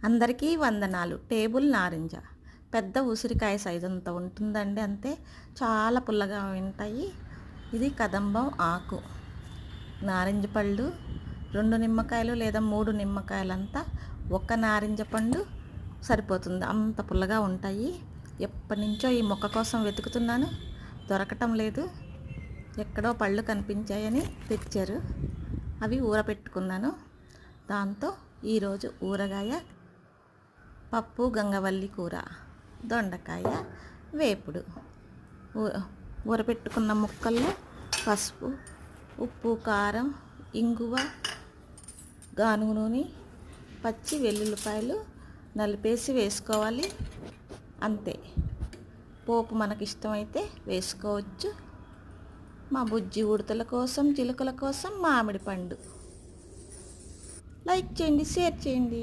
అందరికీ వందనాలు. టేబుల్ నారింజ పెద్ద ఉసిరికాయ సైజు అంత ఉంటుందండి, అంతే. చాలా పుల్లగా ఉంటాయి. ఇది కదంబం ఆకు. నారింజ పళ్ళు 2 నిమ్మకాయలు లేదా 3 నిమ్మకాయలంతా ఒక్క నారింజ పండు సరిపోతుంది, అంత పుల్లగా ఉంటాయి. ఎప్పటి నుంచో ఈ మొక్క కోసం వెతుకుతున్నాను, దొరకటం లేదు. ఎక్కడో పళ్ళు కనిపించాయని తెచ్చారు, అవి ఊరపెట్టుకున్నాను. దాంతో ఈరోజు ఊరగాయ, పప్పు, గంగవల్లి కూర, దొండకాయ వేపుడు. ఊరపెట్టుకున్న ముక్కల్లో పసుపు, ఉప్పు, కారం, ఇంగువ, గానుగ నూనె, పచ్చి వెల్లుల్లిపాయలు నలిపేసి వేసుకోవాలి, అంతే. పోపు మనకి ఇష్టమైతే వేసుకోవచ్చు. మా బుజ్జి ఉడతల కోసం, చిలుకల కోసం మామిడి పండు. లైక్ చేయండి, షేర్ చేయండి.